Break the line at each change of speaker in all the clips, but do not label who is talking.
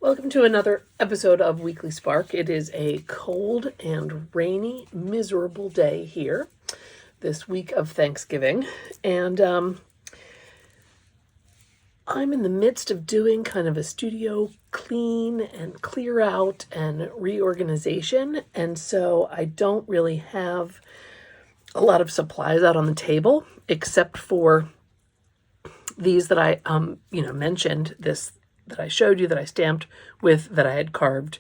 Welcome to another episode of Weekly Spark. It is a cold and rainy, miserable day here this week of Thanksgiving. And I'm in the midst of doing kind of a studio clean and clear out and reorganization. And so I don't really have a lot of supplies out on the table, except for these that I, mentioned, this that I showed you, that I stamped with, that I had carved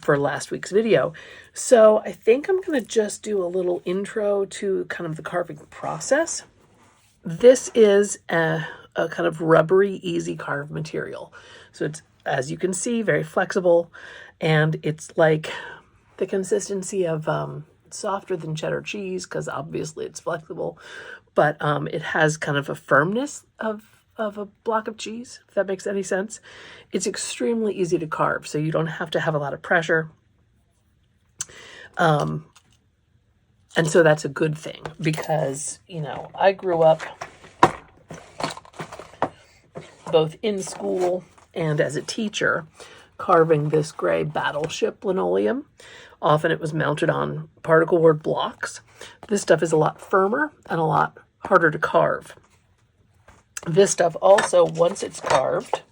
for last week's video. So I think I'm going to just do a little intro to kind of the carving process. This is a kind of rubbery, easy carved material. So it's, as you can see, very flexible, and it's like the consistency of softer than cheddar cheese, because obviously it's flexible, but it has kind of a firmness of a block of cheese, if that makes any sense. It's extremely easy to carve, so you don't have to have a lot of pressure. And so that's a good thing, because, I grew up both in school and as a teacher carving this gray battleship linoleum. Often it was mounted on particle board blocks. This stuff is a lot firmer and a lot harder to carve. This stuff also, once it's carved,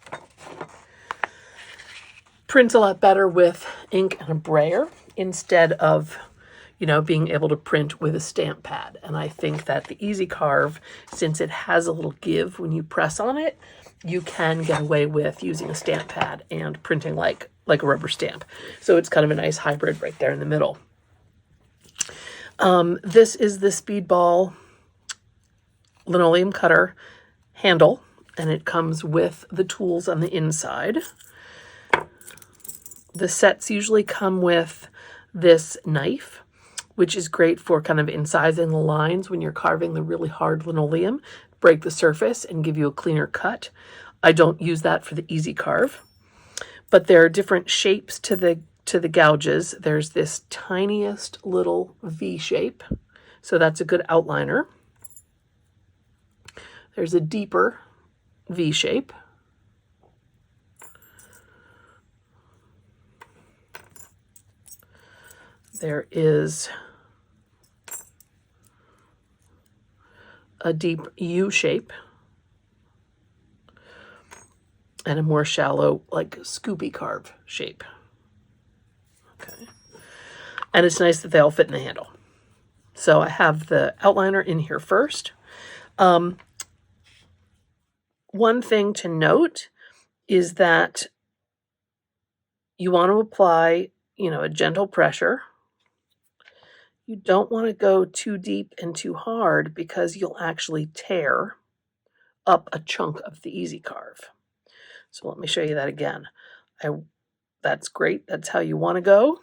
prints a lot better with ink and a brayer instead of, being able to print with a stamp pad. And I think that the Easy Carve, since it has a little give when you press on it, you can get away with using a stamp pad and printing like a rubber stamp. So it's kind of a nice hybrid right there in the middle. This is the Speedball linoleum cutter handle, and it comes with the tools on the inside. The sets usually come with this knife, which is great for kind of incising the lines when you're carving the really hard linoleum, break the surface and give you a cleaner cut. I don't use that for the Easy Carve, but there are different shapes to the gouges. There's this tiniest little V shape, so that's a good outliner. There's a deeper V shape. There is a deep U shape and a more shallow, like scoopy carve shape. Okay. And it's nice that they all fit in the handle. So I have the outliner in here first. One thing to note is that you want to apply, a gentle pressure. You don't want to go too deep and too hard, because you'll actually tear up a chunk of the Easy Carve. So let me show you that again. That's great. That's how you want to go.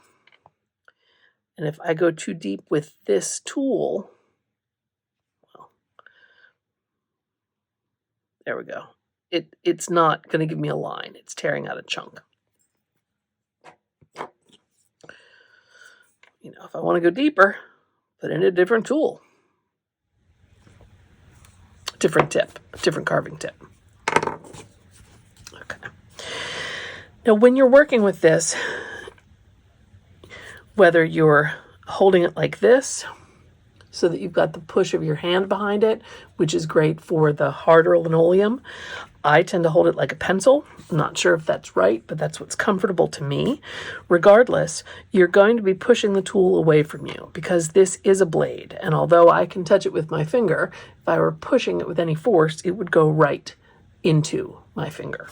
And if I go too deep with this tool, well, there we go. It's not going to give me a line. It's tearing out a chunk. If I want to go deeper, put in a different tool. Different tip, different carving tip. Okay. Now, when you're working with this, whether you're holding it like this, so that you've got the push of your hand behind it, which is great for the harder linoleum. I tend to hold it like a pencil. I'm not sure if that's right, but that's what's comfortable to me. Regardless, you're going to be pushing the tool away from you, because this is a blade. And although I can touch it with my finger, if I were pushing it with any force, it would go right into my finger.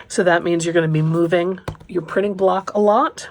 So that means you're going to be moving your printing block a lot.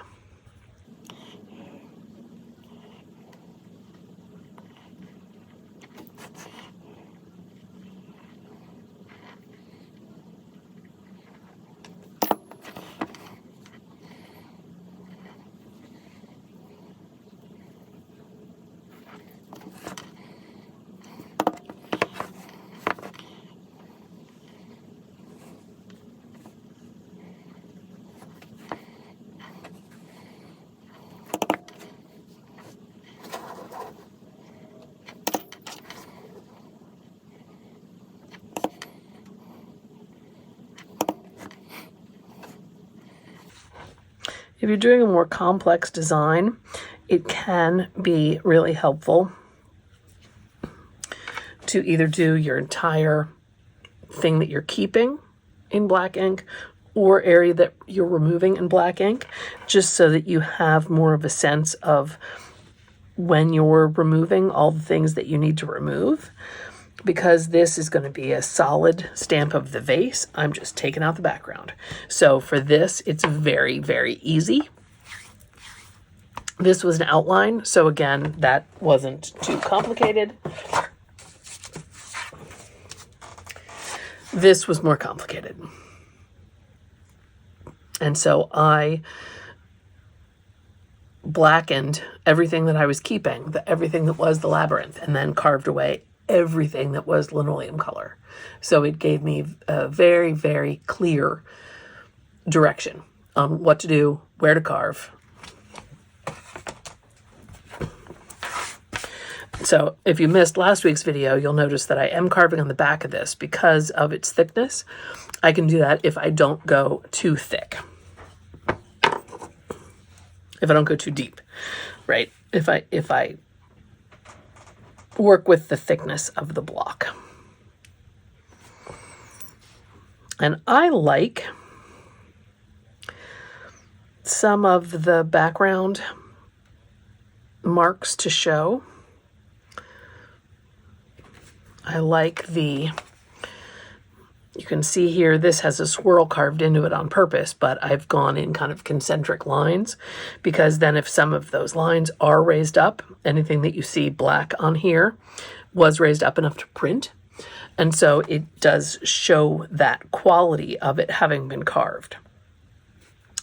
If you're doing a more complex design, it can be really helpful to either do your entire thing that you're keeping in black ink or area that you're removing in black ink, just so that you have more of a sense of when you're removing all the things that you need to remove. Because this is going to be a solid stamp of the vase, I'm just taking out the background. So for this, it's very, very easy. This was an outline, so again, that wasn't too complicated. This was more complicated. And so I blackened everything that I was keeping, everything that was the labyrinth, and then carved away everything that was linoleum color. So it gave me a very, very clear direction on what to do, where to carve. So if you missed last week's video, you'll notice that I am carving on the back of this because of its thickness. I can do that if I don't go too thick. If I don't go too deep, right? If I work with the thickness of the block. And I like some of the background marks to show. I like you can see here, this has a swirl carved into it on purpose, but I've gone in kind of concentric lines, because then if some of those lines are raised up, anything that you see black on here was raised up enough to print. And so it does show that quality of it having been carved.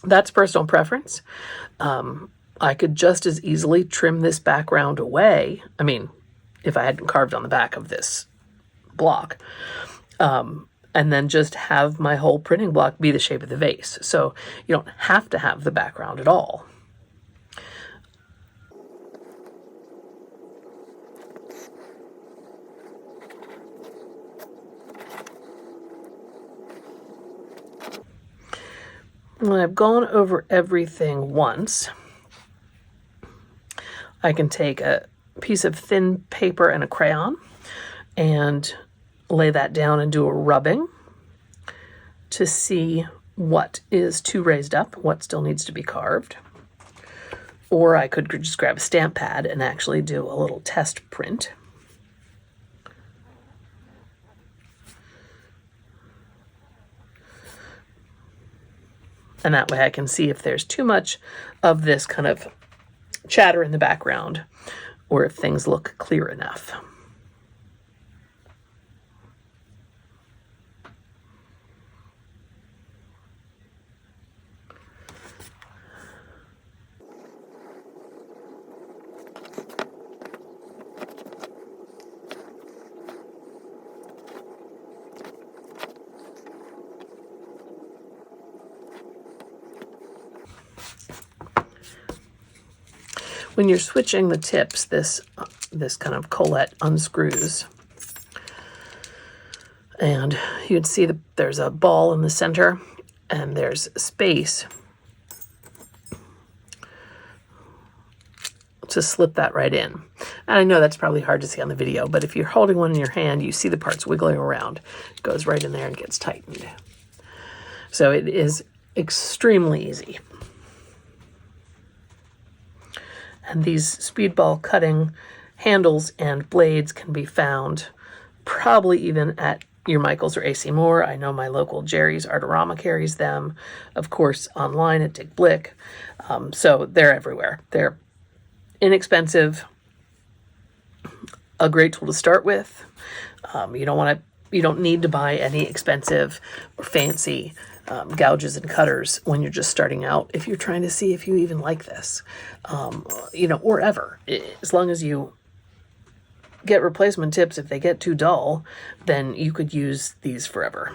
That's personal preference. I could just as easily trim this background away. I mean, if I hadn't carved on the back of this block, and then just have my whole printing block be the shape of the vase. So you don't have to have the background at all. When I've gone over everything once, I can take a piece of thin paper and a crayon and lay that down and do a rubbing to see what is too raised up, what still needs to be carved. Or I could just grab a stamp pad and actually do a little test print. And that way I can see if there's too much of this kind of chatter in the background, or if things look clear enough. When you're switching the tips, this kind of collet unscrews. And you'd see there's a ball in the center and there's space to slip that right in. And I know that's probably hard to see on the video, but if you're holding one in your hand, you see the parts wiggling around. It goes right in there and gets tightened. So it is extremely easy. And these speedball cutting handles and blades can be found probably even at your Michaels or AC Moore. I know my local Jerry's Artorama carries them. Of course, online at Dick Blick. So they're everywhere. They're inexpensive, a great tool to start with. You don't need to buy any expensive or fancy gouges and cutters when you're just starting out, if you're trying to see if you even like this, or ever. As long as you get replacement tips, if they get too dull, then you could use these forever.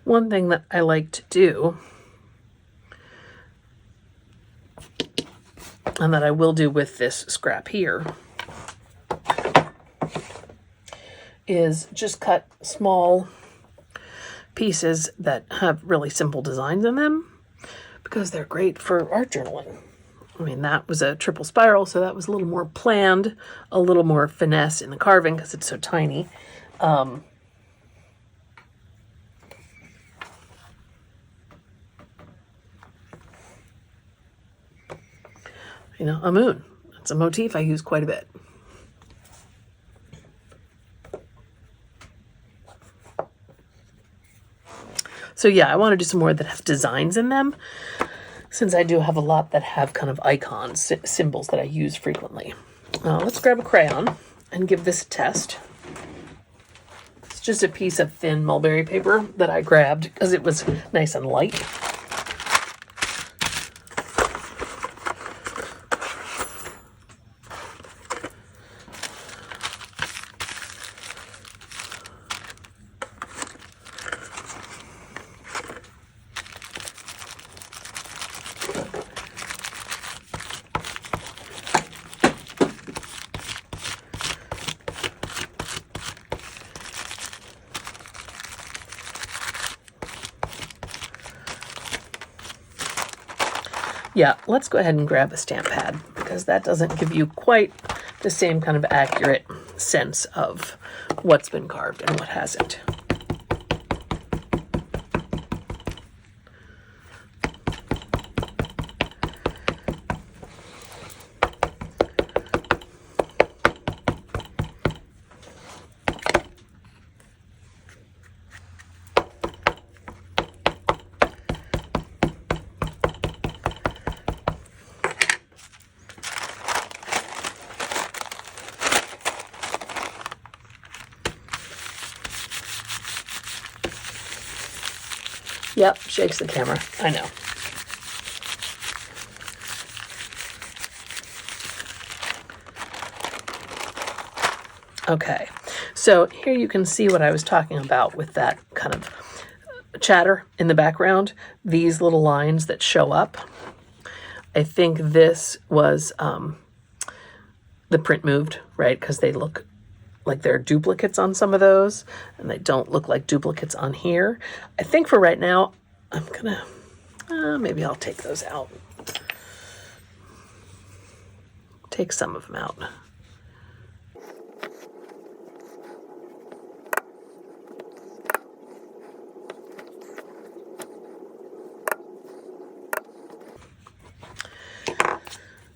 One thing that I like to do, and that I will do with this scrap here, is just cut small pieces that have really simple designs in them, because they're great for art journaling. I mean, that was a triple spiral, so that was a little more planned, a little more finesse in the carving because it's so tiny. You know, a moon. It's a motif I use quite a bit. So yeah, I want to do some more that have designs in them, since I do have a lot that have kind of icons, symbols that I use frequently. Let's grab a crayon and give this a test. It's just a piece of thin mulberry paper that I grabbed because it was nice and light. Yeah, let's go ahead and grab a stamp pad, because that doesn't give you quite the same kind of accurate sense of what's been carved and what hasn't. Yep, shakes the camera. I know. Okay, so here you can see what I was talking about with that kind of chatter in the background. These little lines that show up. I think this was the print moved, right? Because they look like they're duplicates on some of those, and they don't look like duplicates on here. I think for right now, I'm gonna, maybe I'll take those out. Take some of them out.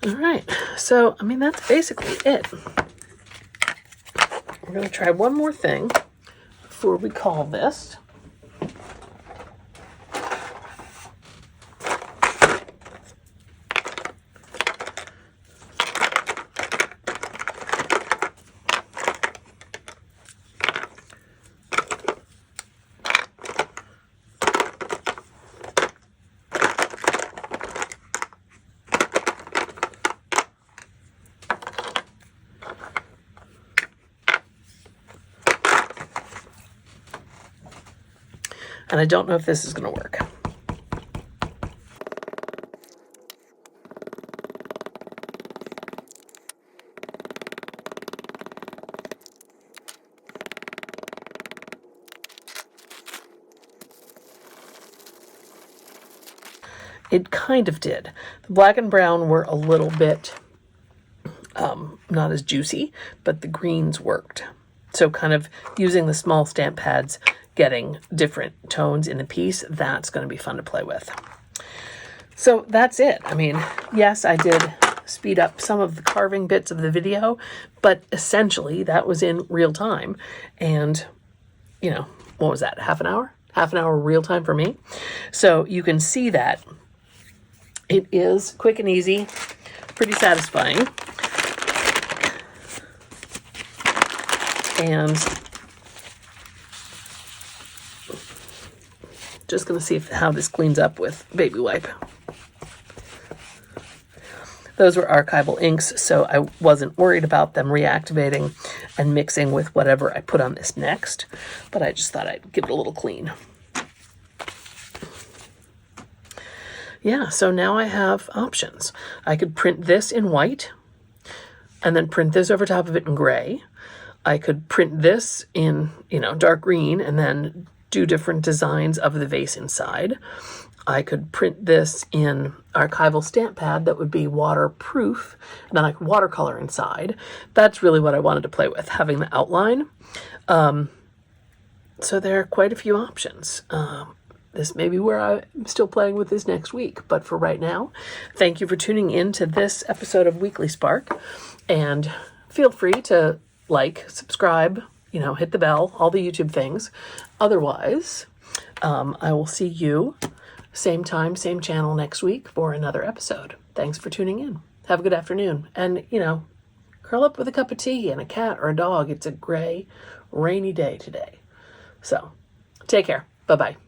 All right, so, I mean, that's basically it. We're going to try one more thing before we call this. And I don't know if this is going to work. It kind of did. The black and brown were a little bit not as juicy, but the greens worked. So kind of using the small stamp pads, getting different tones in the piece, that's going to be fun to play with. So that's it. I mean, yes, I did speed up some of the carving bits of the video, but essentially that was in real time. And, you know, what was that, half an hour? Half an hour real time for me. So you can see that it is quick and easy, pretty satisfying. And just going to see how this cleans up with baby wipe. Those were archival inks, so I wasn't worried about them reactivating and mixing with whatever I put on this next, but I just thought I'd give it a little clean. yeah, so now I have options. I could print this in white and then print this over top of it in gray. I could print this in, dark green and then do different designs of the vase inside. I could print this in archival stamp pad that would be waterproof, and then I could watercolor inside. That's really what I wanted to play with, having the outline. So there are quite a few options. This may be where I'm still playing with this next week, but for right now, thank you for tuning in to this episode of Weekly Spark, and feel free to subscribe, hit the bell, all the YouTube things. Otherwise, I will see you same time, same channel next week for another episode. Thanks for tuning in. Have a good afternoon. And, curl up with a cup of tea and a cat or a dog. It's a gray, rainy day today. So take care. Bye-bye.